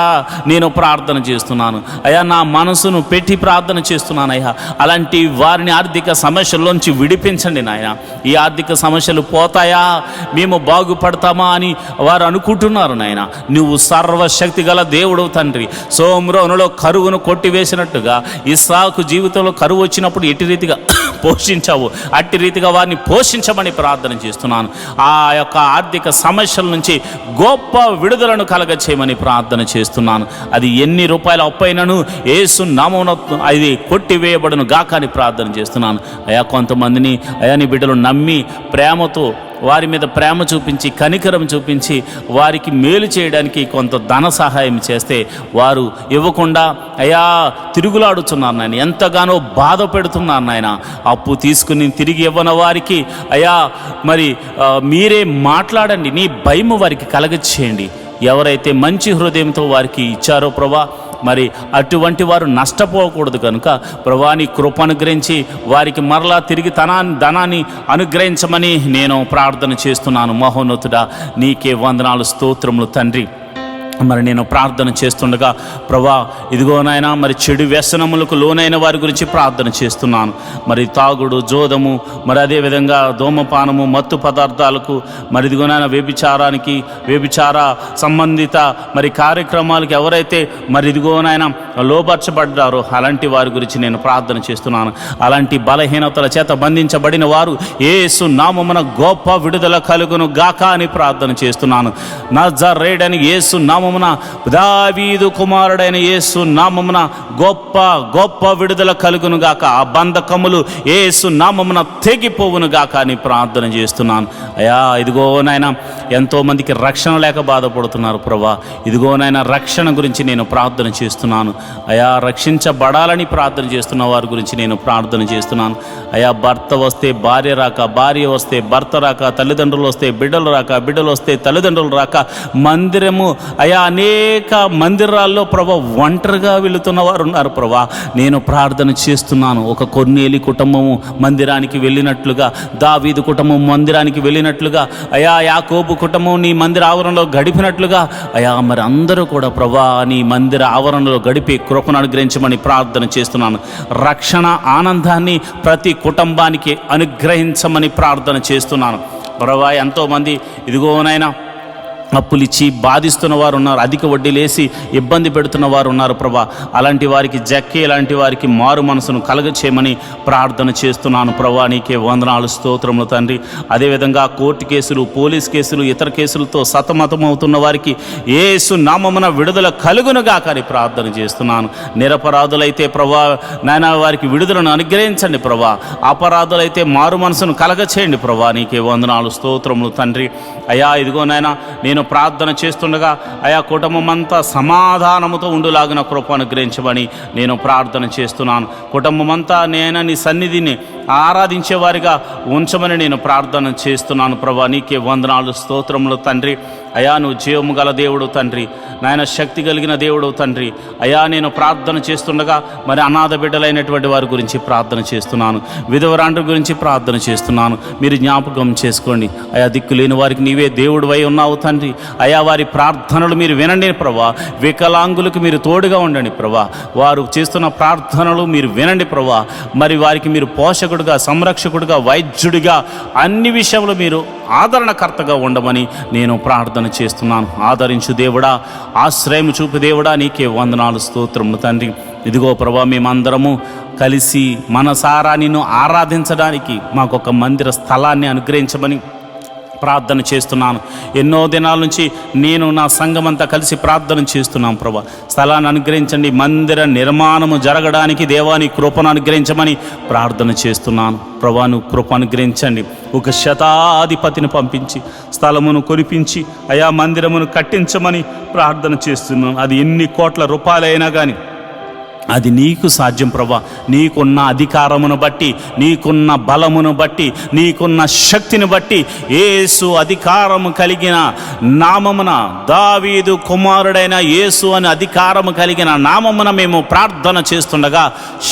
నేను ప్రార్థన చేస్తున్నాను అయ్యా. నా మనసును పెట్టి ప్రార్థన చేస్తున్నాను అయ్యా. అలాంటి వారిని ఆర్థిక సమస్యల్లోంచి విడిపించండి నాయన. ఈ ఆర్థిక సమస్యలు పోతాయా, మేము బాగుపడతామా అని వారు అనుకుంటున్నారు నాయన. నువ్వు సర్వశక్తి గల దేవుడు తండ్రి. సోమ్రోనులో కరువును కొట్టివేసినట్టుగా ఇస్సాకు జీవితంలో కరువు వచ్చినప్పుడు ఎట్టి రీతిగా పోషించావు, అట్టి రీతిగా వారిని పోషించమని ప్రార్థన చేస్తున్నాను. ఆ యొక్క ఆర్థిక సమస్యల నుంచి గొప్ప విడుదలను కలగచేయమని ప్రార్థన చేస్తున్నాను. అది ఎన్ని రూపాయల అప్పైనను యేసు నామమున అది కొట్టివేయబడును గాక అని ప్రార్థన చేస్తున్నాను అయ్యా. కొంతమందిని అయ్యా నీ బిడ్డలు నమ్మి ప్రేమతో వారి మీద ప్రేమ చూపించి కనికరం చూపించి వారికి మేలు చేయడానికి కొంత ధన సహాయం చేస్తే వారు ఇవ్వకుండా అయ్యా తిరుగులాడుతున్నారు నాయన. ఎంతగానో బాధ పెడుతున్నారు నాయన. అప్పు తీసుకుని తిరిగి ఇవ్వని వారికి అయ్యా మరి మీరే మాట్లాడండి. నీ భయం వారికి కలగచేయండి. ఎవరైతే మంచి హృదయంతో వారికి ఇచ్చారో ప్రభా, మరి అటువంటి వారు నష్టపోకూడదు కనుక ప్రభా నీ కృప అనుగ్రహించి వారికి మరలా తిరిగి ధనాన్ని అనుగ్రహించమని నేను ప్రార్థన చేస్తున్నాను. మహోన్నతుడా నీకే వందనాలు, స్తోత్రములు తండ్రి. మరి నేను ప్రార్థన చేస్తుండగా ప్రభా ఇదిగో నాయన మరి చెడు వ్యసనములకు లోనైన వారి గురించి ప్రార్థన చేస్తున్నాను. మరి తాగుడు, జోదము, మరి అదేవిధంగా ధూమపానము, మత్తు పదార్థాలకు, మరి ఇదిగో నాయన వ్యభిచార సంబంధిత మరి కార్యక్రమాలకు ఎవరైతే మరి ఇదిగో నాయన లోపరచబడ్డారో అలాంటి వారి గురించి నేను ప్రార్థన చేస్తున్నాను. అలాంటి బలహీనతల చేత బంధించబడిన వారు యేసు నామమున గొప్ప విడుదల కలుగును గాక అని ప్రార్థన చేస్తున్నాను. నజరేయుడైన యేసు నామమున దావీదు కుమారుడైన యేసు నామమున గొప్ప గొప్ప విడుదల కలుగును గాక. ఆ బంధకములు యేసు నామమున తెగిపోవును గాక అని ప్రార్థన చేస్తున్నాను అయ్యా. ఇదిగో నాయన ఎంతోమందికి రక్షణ లేక బాధపడుతున్నారు ప్రభా. ఇదిగో నాయన రక్షణ గురించి నేను ప్రార్థన చేస్తున్నాను అయ్యా. రక్షించబడాలని ప్రార్థన చేస్తున్న వారి గురించి నేను ప్రార్థన చేస్తున్నాను అయ్యా. భర్త వస్తే భార్య రాక, భార్య వస్తే భర్త రాక, తల్లిదండ్రులు వస్తే బిడ్డలు రాక, బిడ్డలు వస్తే తల్లిదండ్రులు రాక, మందిరము అయ్యా అనేక మందిరాల్లో ప్రభా ఒంటరిగా వెళుతున్న వారు ఉన్నారు ప్రభా. నేను ప్రార్థన చేస్తున్నాను. ఒక కొర్నేలి కుటుంబము మందిరానికి వెళ్ళినట్లుగా, దావీదు కుటుంబం మందిరానికి వెళ్ళినట్లుగా అయ్యా, యాకోబు కుటుంబం నీ మందిర ఆవరణలో గడిపినట్లుగా అయ్యా మరి అందరూ కూడా ప్రభా నీ మందిర ఆవరణలో గడిపి కృపను అనుగ్రహించమని ప్రార్థన చేస్తున్నాను. రక్షణ ఆనందాన్ని ప్రతి కుటుంబానికి అనుగ్రహించమని ప్రార్థన చేస్తున్నాను ప్రభా. ఎంతోమంది ఇదిగోనైనా అప్పులిచ్చి బాధిస్తున్న వారు ఉన్నారు, అధిక వడ్డీలేసి ఇబ్బంది పెడుతున్న వారు ఉన్నారు ప్రభా. అలాంటి వారికి జక్కి లాంటి వారికి మారు మనసును కలగచేయమని ప్రార్థన చేస్తున్నాను ప్రభా. నీకే వందనాలు, స్తోత్రములు తండ్రి. అదేవిధంగా కోర్టు కేసులు, పోలీస్ కేసులు, ఇతర కేసులతో సతమతమవుతున్న వారికి యేసు నామమున విడుదల కలుగునుగా కానీ ప్రార్థన చేస్తున్నాను. నిరపరాధులైతే ప్రభా నాయన వారికి విడుదలను అనుగ్రహించండి ప్రభా. అపరాధులైతే మారు మనసును కలగచేయండి ప్రభా. నీకే వందనాలు, స్తోత్రములు తండ్రి. అయ్యా ఇదిగో నాయన నేను ప్రార్థన చేస్తుండగా అయా కుటుంబం అంతా సమాధానముతో ఉండులాగిన కృప అనుగ్రహించమని నేను ప్రార్థన చేస్తున్నాను. కుటుంబం అంతా నేను నీ సన్నిధిని ఆరాధించేవారిగా ఉంచమని నేను ప్రార్థన చేస్తున్నాను ప్రభా. నీకే వందనాలు, స్తోత్రములు తండ్రి. అయా నువ్వు జీవము గల దేవుడు తండ్రి, నాయన శక్తి కలిగిన దేవుడు తండ్రి. అయా నేను ప్రార్థన చేస్తుండగా మరి అనాథ బిడ్డలైనటువంటి వారి గురించి ప్రార్థన చేస్తున్నాను, విధవరాండ్రి గురించి ప్రార్థన చేస్తున్నాను. మీరు జ్ఞాపకం చేసుకోండి అయా. దిక్కు లేని వారికి నీవే దేవుడు వై ఉన్నావు తండ్రి. అయా వారి ప్రార్థనలు మీరు వినండి ప్రభా. వికలాంగులకు మీరు తోడుగా ఉండండి ప్రభా. వారు చేస్తున్న ప్రార్థనలు మీరు వినండి ప్రభా. మరి వారికి మీరు పోషకుడుగా, సంరక్షకుడుగా, వైద్యుడిగా అన్ని విషయంలో మీరు ఆదరణకర్తగా ఉండమని నేను ప్రార్థన చేస్తున్నాను. ఆదరించు దేవుడా, ఆశ్రయం చూపు దేవుడా, నీకే వందనాలు, స్తోత్రములు తండ్రి. ఇదిగో ప్రభా మేమందరము కలిసి మనసారా నిన్ను ఆరాధించడానికి మాకొక మందిర స్థలాన్ని అనుగ్రహించమని ప్రార్థన చేస్తున్నాను. ఎన్నో దినాల నుంచి నేను నా సంఘమంతా కలిసి ప్రార్థన చేస్తున్నాం ప్రభా. స్థలాన్ని అనుగ్రహించండి. మందిర నిర్మాణము జరగడానికి దేవాని కృపను అనుగ్రహించమని ప్రార్థన చేస్తున్నాను ప్రభా. నువ్వు కృప అనుగ్రహించండి. ఒక శతాధిపతిని పంపించి స్థలమును కొనిపించి అయా మందిరమును కట్టించమని ప్రార్థన చేస్తున్నాను. అది ఎన్ని కోట్ల రూపాయలైనా కానీ అది నీకు సాధ్యం ప్రభా. నీకున్న అధికారమును బట్టి, నీకున్న బలమును బట్టి, నీకున్న శక్తిని బట్టి, యేసు అధికారము కలిగిన నామమున, దావీదు కుమారుడైన యేసు అని అధికారము కలిగిన నామమున మేము ప్రార్థన చేస్తుండగా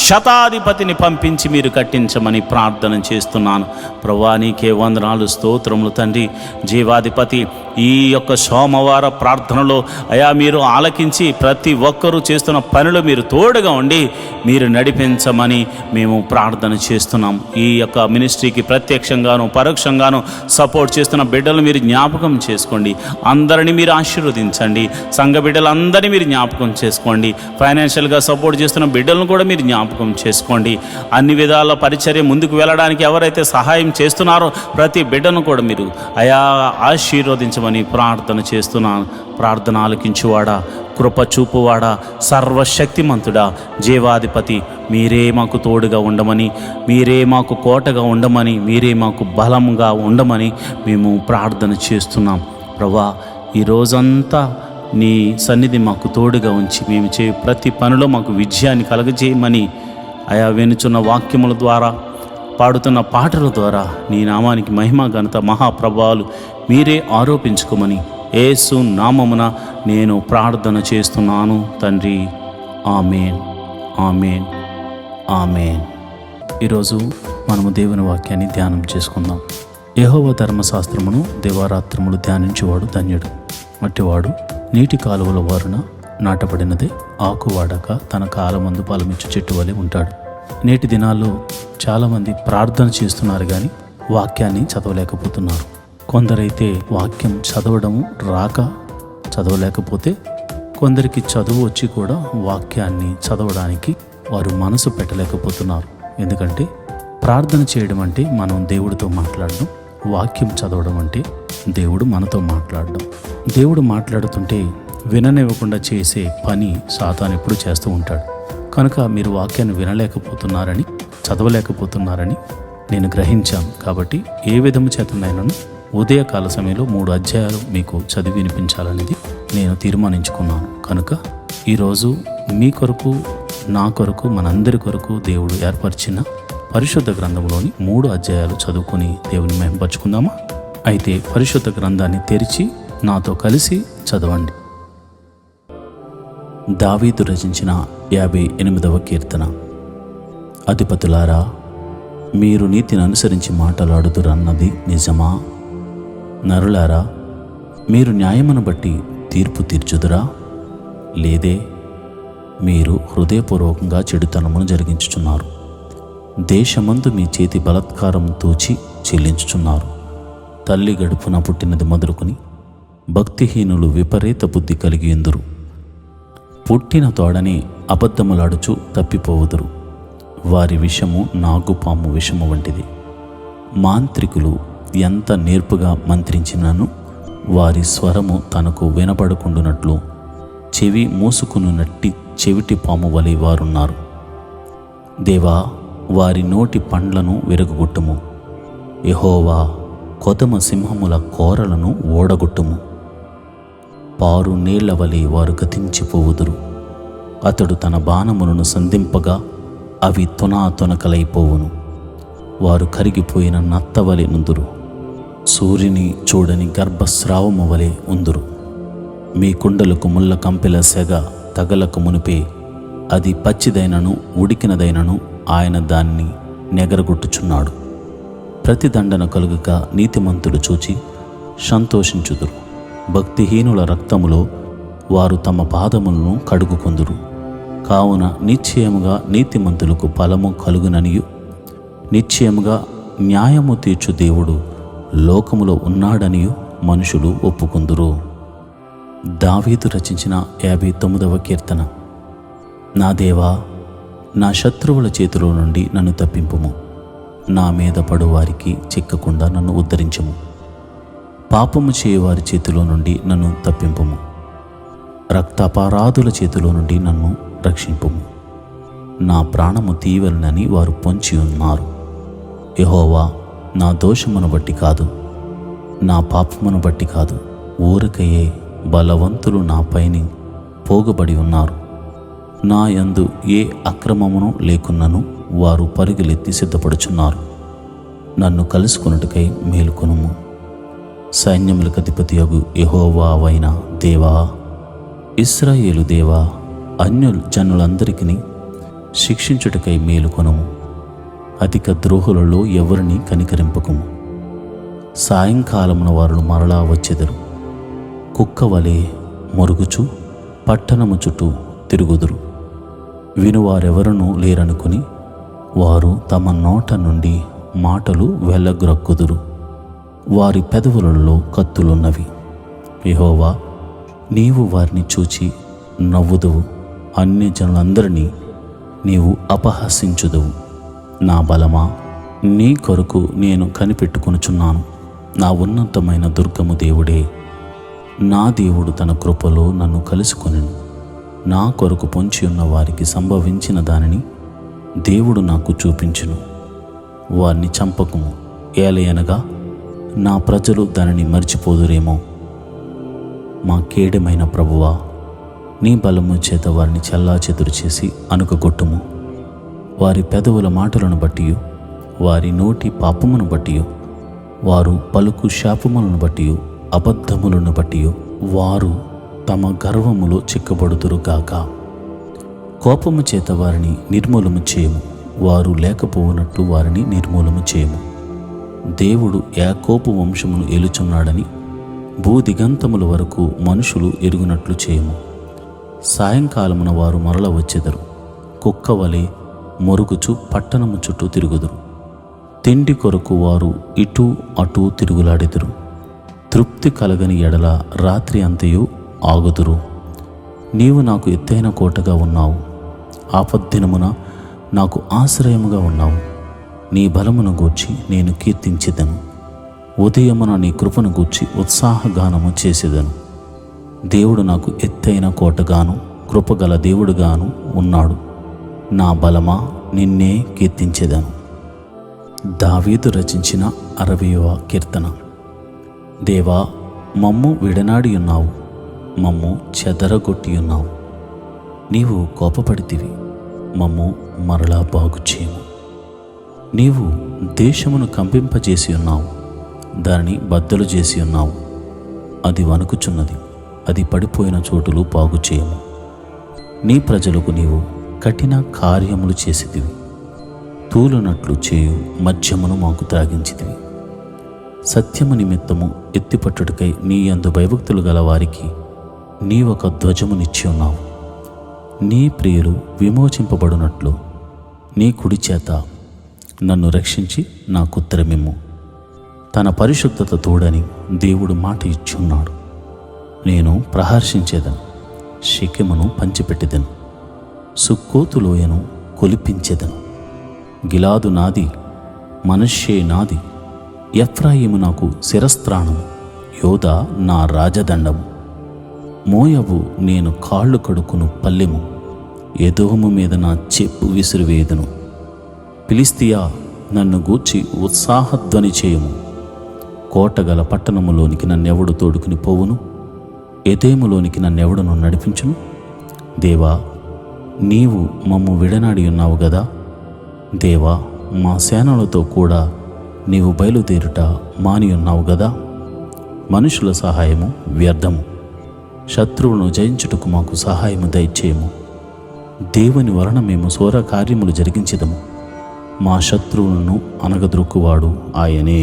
శతాధిపతిని పంపించి మీరు కట్టించమని ప్రార్థన చేస్తున్నాను ప్రభా. నీకే వందనాలు, స్తోత్రములు తండ్రి. జీవాధిపతి, ఈ యొక్క సోమవార ప్రార్థనలో అయా మీరు ఆలకించి ప్రతి ఒక్కరూ చేస్తున్న పనులు మీరు తోడుగా ఉండి మీరు నడిపించమని మేము ప్రార్థన చేస్తున్నాం. ఈ యొక్క మినిస్ట్రీకి ప్రత్యక్షంగాను పరోక్షంగాను సపోర్ట్ చేస్తున్న బిడ్డలు మీరు జ్ఞాపకం చేసుకోండి. అందరినీ మీరు ఆశీర్వదించండి. సంఘ బిడ్డలందరినీ మీరు జ్ఞాపకం చేసుకోండి. ఫైనాన్షియల్గా సపోర్ట్ చేస్తున్న బిడ్డలను కూడా మీరు జ్ఞాపకం చేసుకోండి. అన్ని విధాల పరిచర్య ముందుకు వెళ్ళడానికి ఎవరైతే సహాయం చేస్తున్నారో ప్రతి బిడ్డను కూడా మీరు అయా ఆశీర్వదించమని ప్రార్థన చేస్తున్నాను. ప్రార్థన ఆలకించువాడా, కృప చూపువాడా, సర్వశక్తిమంతుడా, జీవాధిపతి, మీరే మాకు తోడుగా ఉండమని, మీరే మాకు కోటగా ఉండమని, మీరే మాకు బలంగా ఉండమని మేము ప్రార్థన చేస్తున్నాం ప్రభా. ఈ రోజంతా నీ సన్నిధి మాకు తోడుగా ఉంచి మేము ప్రతి పనిలో మాకు విజయాన్ని కలగజేయమని ఆయా వినుచున్న వాక్యముల ద్వారా, పాడుతున్న పాటల ద్వారా నీ నామానికి మహిమ ఘనత మహాప్రభావాలు మీరే ఆరోపించుకోమని యేసు నామమున నేను ప్రార్థన చేస్తున్నాను తండ్రి. ఆమేన్, ఆమేన్, ఆమేన్. ఈరోజు మనము దేవుని వాక్యాన్ని ధ్యానం చేసుకుందాం. యెహోవా ధర్మశాస్త్రమును దివారాత్రములు ధ్యానించేవాడు ధన్యుడు. అట్టివాడు నీటి కాలువల వారున నాటబడినదే, ఆకువాడక తన కాలమందు ఫలమిచ్చు చెట్టు వలె ఉంటాడు. నేటి దినాల్లో చాలామంది ప్రార్థన చేస్తున్నారు కానీ వాక్యాన్ని చదవలేకపోతున్నారు. కొందరైతే వాక్యం చదవడం రాక చదవలేకపోతే, కొందరికి చదువు వచ్చి కూడా వాక్యాన్ని చదవడానికి వారు మనసు పెట్టలేకపోతున్నారు. ఎందుకంటే ప్రార్థన చేయడం అంటే మనం దేవుడితో మాట్లాడడం, వాక్యం చదవడం అంటే దేవుడు మనతో మాట్లాడడం. దేవుడు మాట్లాడుతుంటే విననివ్వకుండా చేసే పని సాతాను ఎప్పుడు చేస్తూ ఉంటాడు. కనుక మీరు వాక్యాన్ని వినలేకపోతున్నారని, చదవలేకపోతున్నారని నేను గ్రహించాను. కాబట్టి ఏ విధము చేతనైనాను ఉదయకాల సమయంలో 3 అధ్యాయాలు మీకు చదివి వినిపించాలనేది నేను తీర్మానించుకున్నాను. కనుక ఈరోజు మీ కొరకు, నా కొరకు, మనందరి కొరకు దేవుడు ఏర్పరిచిన పరిశుద్ధ గ్రంథంలోని 3 అధ్యాయాలు చదువుకొని దేవుని మహిమపరుచుకుందామా? అయితే పరిశుద్ధ గ్రంథాన్ని తెరిచి నాతో కలిసి చదవండి. దావీదు రచించిన 58వ కీర్తన. అధిపతులారా, మీరు నీతిని అనుసరించి మాటలాడుదురన్నది నిజమా? నరులారా, మీరు న్యాయమును బట్టి తీర్పు తీర్చుదురా? లేదే, మీరు హృదయపూర్వకంగా చెడుతనమును జరిగించుచున్నారు. దేశమందు మీ చేతి బలాత్కారం తూచి చెల్లించుచున్నారు. తల్లి గడుపున పుట్టినది మొదలుకొని భక్తిహీనులు విపరీత బుద్ధి కలిగి ఎందురు. పుట్టిన తోడని అబద్ధములాడుచు తప్పిపోవుదురు. వారి విషము నాగుపాము విషము వంటిది. మాంత్రికులు ఎంత నేర్పుగా మంత్రించినను వారి స్వరము తనకు వినపడకుండునట్లు చెవి మూసుకున్నట్టి చెవిటి పాము వలె వారున్నారు. దేవా, వారి నోటి పండ్లను విరగొట్టుము. యెహోవా, కొదమ సింహముల కోరలను ఓడగొట్టుము. పారు నీళ్ల వలె వారు గతించిపోవుదురు. అతడు తన బాణములను సంధింపగా అవి తొనకలైపోవును. వారు కరిగిపోయిన నత్తవలె నుందురు. సూర్యుని చూడని గర్భస్రావము వలె ఉందురు. మీ కుండలకు ముళ్ళ కంపెల సెగ తగలకు మునిపే అది పచ్చిదైనను ఉడికినదైనను ఆయన దాన్ని నెగరగొట్టుచున్నాడు. ప్రతిదండన కలుగక నీతిమంతులు చూచి సంతోషించుదురు. భక్తిహీనుల రక్తములో వారు తమ పాదములను కడుగుకొందురు. కావున నిశ్చయముగా నీతిమంతులకు ఫలము కలుగుననియు, నిశ్చయముగా న్యాయము తీర్చు దేవుడు లోకములో ఉన్నాడనియు మనుషులు ఒప్పుకుందురు. దావీదు రచించిన 59వ కీర్తన. నా దేవా, నా శత్రువుల చేతిలో నుండి నన్ను తప్పింపుము. నా మీద పడువారికి చిక్కకుండా నన్ను ఉద్ధరించుము. పాపము చేయవారి చేతిలో నుండి నన్ను తప్పింపుము. రక్తాపరాధుల చేతిలో నుండి నన్ను రక్షింపుము. నా ప్రాణము తీవలనని వారు పొంచి ఉన్నారు. యెహోవా, నా దోషమును బట్టి కాదు, నా పాపమును బట్టి కాదు, ఊరకయే బలవంతులు నాపైని పోగబడి ఉన్నారు. నా యందు ఏ అక్రమమును లేకున్నను వారు పరుగులెత్తి సిద్ధపడుచున్నారు. నన్ను కలుసుకొనుటకై మేలుకొనుము. సైన్యములకు అధిపతియగు యెహోవావైన దేవా, ఇశ్రాయేలు దేవా, జనులందరికీ శిక్షించుటకై మేలుకొనుము. అధిక ద్రోహులలో ఎవరిని కనికరింపకుము. సాయంకాలమున వారు మరలా వచ్చెదరు. కుక్క వలె మొరుగుచు పట్టణము చుట్టూ తిరుగుదురు. వినువారెవరనూ లేరనుకుని వారు తమ నోట నుండి మాటలు వెళ్ళగ్రక్కుదురు. వారి పెదవులలో కత్తులున్నవి. యెహోవా, నీవు వారిని చూచి నవ్వుదువు. అన్యజనులందరినీ నీవు అపహసించుదువు. నా బలమా, నీ కొరకు నేను కనిపెట్టుకొనుచున్నాను. నా ఉన్నతమైన దుర్గము దేవుడే. నా దేవుడు తన కృపలో నన్ను కలుసుకొనెను. నా కొరకు పొంచి ఉన్న వారికి సంభవించిన దానిని దేవుడు నాకు చూపించును. వారిని చంపకుము, ఏలయనగా నా ప్రజలు దానిని మర్చిపోదురేమో. మా కేడమైన ప్రభువా, నీ బలము చేత వారిని చెల్లాచెదురు చేసి అనుకగొట్టుము. వారి పెదవుల మాటలను బట్టి, వారి నోటి పాపమును బట్టి, వారు పలుకు శాపములను బట్టి, అబద్ధములను బట్టి వారు తమ గర్వములో చిక్కబడుదురు గాక. కోపము చేత వారిని నిర్మూలము చేయము. వారు లేకపోవునట్లు వారిని నిర్మూలము చేయము. దేవుడు యాకోబు వంశమును ఏలుచున్నాడని భూదిగంతముల వరకు మనుషులు ఎరుగునట్లు చేయము. సాయంకాలమున వారు మరల వచ్చెదరు. కుక్క వలె మొరుగుచు పట్టణము చుట్టూ తిరుగుదురు. తిండి కొరకు వారు ఇటూ అటూ తిరుగులాడెదురు. తృప్తి కలగని ఎడల రాత్రి అంతయు ఆగుదురు. నీవు నాకు ఎత్తైన కోటగా ఉన్నావు. ఆపద్దినమున నాకు ఆశ్రయముగా ఉన్నావు. నీ బలమును గూర్చి నేను కీర్తించెదను. ఉదయమున నీ కృపను గూర్చి ఉత్సాహగానము చేసేదను. దేవుడు నాకు ఎత్తైన కోటగాను కృపగల దేవుడుగాను ఉన్నాడు. నా బలమా, నిన్నే కీర్తించెదను. దావీదు రచించిన 60వ కీర్తన. దేవా, మమ్ము విడనాడి ఉన్నావు, మమ్ము చెదరగొట్టి ఉన్నావు. నీవు కోపపడితివి, మమ్ము మరలా బాగు చేయము. నీవు దేశమును కంపింపజేసి ఉన్నావు, దానిని బద్దలు చేసి ఉన్నావు. అది వణుకుచున్నది, అది పడిపోయిన చోటులు బాగు చేయము. నీ ప్రజలకు నీవు కఠిన కార్యములు చేసితివి. తూలునట్లు చేయు మద్యమును మాకు త్రాగించితివి. సత్యము నిమిత్తము ఎత్తిపట్టుటకై నీ యందు భయభక్తులు గల వారికి నీ ఒక ధ్వజమునిచ్చి ఉన్నావు. నీ ప్రియులు విమోచింపబడినట్లు నీ కుడి చేత నన్ను రక్షించి నాకు ఉత్తరమిమ్ము. తన పరిశుద్ధత తోడని దేవుడు మాట ఇచ్చున్నాడు. నేను ప్రహర్షించేదను, షెకెమును పంచిపెట్టెదను, సుక్కోతు లోయను కొలిపించెదను. గిలాదు నాది, మనష్షే నాది. ఎఫ్రాయిము నాకు శిరస్త్రాణము, యోదా నా రాజదండము. మోయబు నేను కాళ్ళు కడుక్కును పల్లెము, ఎదోము మీద నా చెప్పు విసిరివేయుదును. ఫిలిష్తియా, నన్ను గూర్చి ఉత్సాహధ్వని చేయము. కోటగల పట్టణములోనికి నన్నెవడు తోడుకుని పోవును? ఎదేములోనికి నన్నెవడను నడిపించును? దేవా, నీవు మమ్ము విడనాడి ఉన్నావు గదా. దేవా, మా సేనలతో కూడా నీవు బయలుదేరుట మాని ఉన్నావు గదా. మనుషుల సహాయము వ్యర్థము. శత్రువును జయించుటకు మాకు సహాయము దయచేయము. దేవుని వలన మేము శూర కార్యములు జరిగించెదము. మా శత్రువులను అనగద్రొక్కువాడు ఆయనే.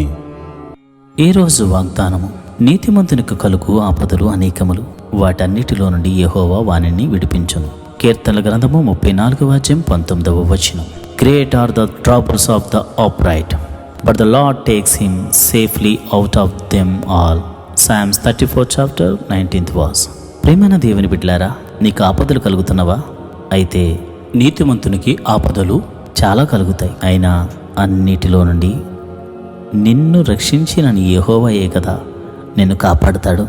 ఈరోజు వాగ్దానము. నీతిమంతునికి కలుగు ఆపదలు అనేకములు, వాటన్నిటిలో నుండి యెహోవా వానిని విడిపించును. కీర్తనల గ్రంథము 34వ అధ్యాయం 19వ వచనం. Great are the troubles of the upright, but the Lord takes him safely out of them all. Psalms 34 chapter 19th verse. ప్రేమైన దేవుని బిడ్డలారా, నీకు ఆపదలు కలుగుతున్నవా? అయితే నీతిమంతునికి ఆపదలు చాలా కలుగుతాయి. అయినా అన్నిటిలో నుండి నిన్ను రక్షించిన నీ యెహోవాయే కదా నిన్ను కాపాడుతాడు.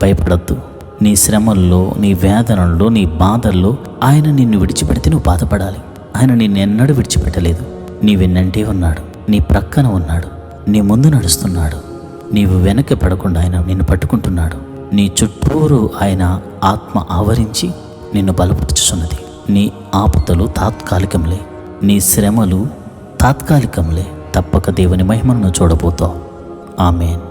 భయపడద్దు. నీ శ్రమల్లో, నీ వేదనల్లో, నీ బాధల్లో ఆయన నిన్ను విడిచిపెడితే నువ్వు బాధపడాలి. ఆయన నిన్నెన్నడూ విడిచిపెట్టలేదు. నీ వెన్నంటే ఉన్నాడు, నీ ప్రక్కన ఉన్నాడు, నీ ముందు నడుస్తున్నాడు. నీవు వెనక్కి పడకుండా ఆయన నిన్ను పట్టుకుంటున్నాడు. నీ చుట్టూరు ఆయన ఆత్మ ఆవరించి నిన్ను బలపరుచుచున్నది. నీ ఆపదలు తాత్కాలికంలే, నీ శ్రమలు తాత్కాలికంలే. తప్పక దేవుని మహిమను చూడబోతావు. ఆమేన్.